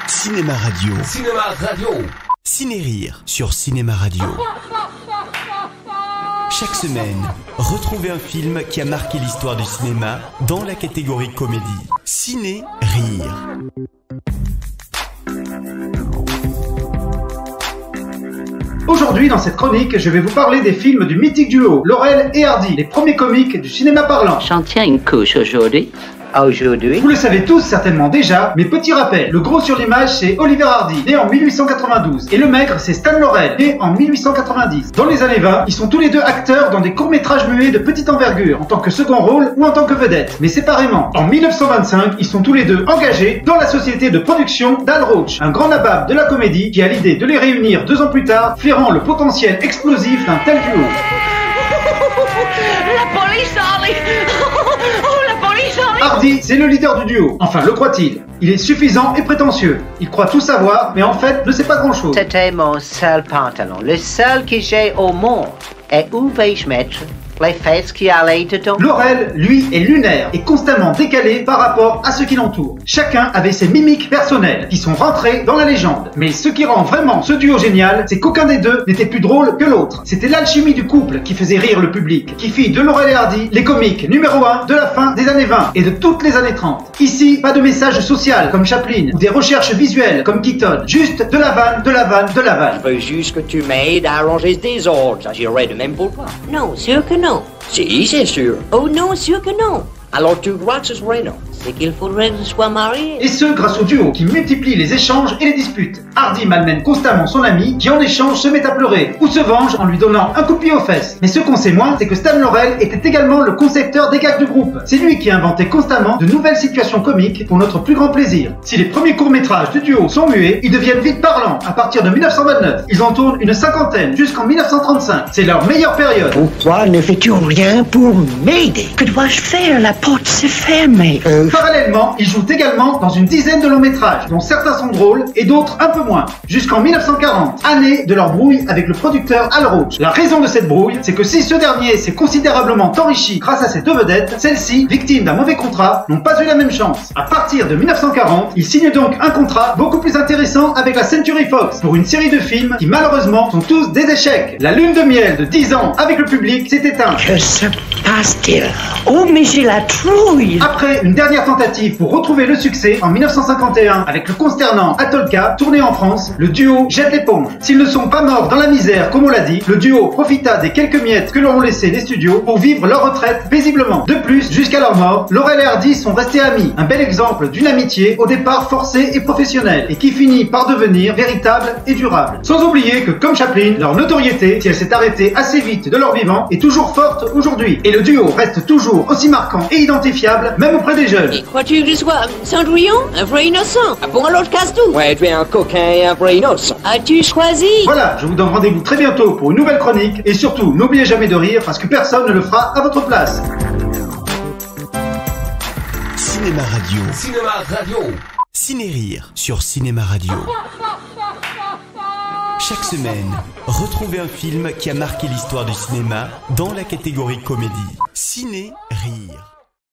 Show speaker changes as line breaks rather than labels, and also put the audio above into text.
Cinéma Radio.
Cinéma Radio.
Ciné-Rire sur Cinéma Radio. Chaque semaine, retrouvez un film qui a marqué l'histoire du cinéma dans la catégorie comédie. Ciné-Rire.
Aujourd'hui, dans cette chronique, je vais vous parler des films du mythique duo Laurel et Hardy, les premiers comiques du cinéma parlant.
J'en tiens une couche aujourd'hui.
Vous le savez tous certainement déjà, mais petit rappel, le gros sur l'image c'est Oliver Hardy, né en 1892, et le maigre c'est Stan Laurel, né en 1890. Dans les années 20, ils sont tous les deux acteurs dans des courts-métrages muets de petite envergure, en tant que second rôle ou en tant que vedette, mais séparément. En 1925, ils sont tous les deux engagés dans la société de production d'Al Roach, un grand nabab de la comédie qui a l'idée de les réunir 2 ans plus tard, flairant le potentiel explosif d'un tel duo.
La police, Harley!
Hardy, c'est le leader du duo. Enfin, le croit-il. Il est suffisant et prétentieux. Il croit tout savoir, mais en fait, ne sait pas grand-chose.
C'était mon seul pantalon, le seul que j'ai au monde. Et où vais-je mettre les fesses qui allaient dedans?
Laurel, lui, est lunaire et constamment décalé par rapport à ce qui l'entoure. Chacun avait ses mimiques personnelles qui sont rentrées dans la légende. Mais ce qui rend vraiment ce duo génial, c'est qu'aucun des deux n'était plus drôle que l'autre. C'était l'alchimie du couple qui faisait rire le public, qui fit de Laurel et Hardy les comiques numéro 1 de la fin des années 20 et de toutes les années 30. Ici, pas de message social comme Chaplin ou des recherches visuelles comme Keaton. Juste de la vanne, de la vanne, de la vanne.
Je veux juste que tu m'aides à arranger ce désordre. Ça j'irait de même pour toi.
Non, sûr que non.
Si, c'est sûr.
Oh non, sûr que non.
Alors tu crois que ce serait non?
C'est qu'il faudrait que je sois marié.
Et ce, grâce au duo qui multiplie les échanges et les disputes. Hardy malmène constamment son ami qui en échange se met à pleurer ou se venge en lui donnant un coup de pied aux fesses. Mais ce qu'on sait moins, c'est que Stan Laurel était également le concepteur des gags du groupe. C'est lui qui inventait constamment de nouvelles situations comiques pour notre plus grand plaisir. Si les premiers courts-métrages du duo sont muets, ils deviennent vite parlants à partir de 1929. Ils en tournent une 50aine jusqu'en 1935. C'est leur meilleure période.
Pourquoi ne fais-tu rien pour m'aider? Que dois-je faire? La porte s'est fermée.
Parallèlement, ils jouent également dans une dizaine de longs métrages, dont certains sont drôles et d'autres un peu moins. Jusqu'en 1940, année de leur brouille avec le producteur Al Roach. La raison de cette brouille, c'est que si ce dernier s'est considérablement enrichi grâce à ses 2 vedettes, celles-ci, victimes d'un mauvais contrat, n'ont pas eu la même chance. À partir de 1940, ils signent donc un contrat beaucoup plus intéressant avec la Century Fox pour une série de films qui malheureusement sont tous des échecs. La lune de miel de 10 ans avec le public s'est éteinte.
Que se passe-t-il? Oh, mais j'ai la trouille!
Après une dernière tentative pour retrouver le succès, en 1951, avec le consternant Atolka, tourné en France, le duo jette l'éponge. S'ils ne sont pas morts dans la misère, comme on l'a dit, le duo profita des quelques miettes que leur ont laissé les studios pour vivre leur retraite paisiblement. De plus, jusqu'à leur mort, Laurel et Hardy sont restés amis. Un bel exemple d'une amitié au départ forcée et professionnelle, et qui finit par devenir véritable et durable. Sans oublier que, comme Chaplin, leur notoriété, si elle s'est arrêtée assez vite de leur vivant, est toujours forte aujourd'hui. Et le duo reste toujours aussi marquant et identifiable, même auprès des jeunes.
Et crois-tu que je sois Cendrillon, un vrai innocent? Ah bon, alors je casse tout.
Ouais, tu es un coquin et un vrai innocent.
As-tu choisi?
Voilà, je vous donne rendez-vous très bientôt pour une nouvelle chronique, et surtout, n'oubliez jamais de rire parce que personne ne le fera à votre place.
Cinéma Radio.
Cinéma Radio.
Ciné-Rire sur Cinéma Radio. Chaque semaine, retrouvez un film qui a marqué l'histoire du cinéma dans la catégorie comédie. Ciné-Rire.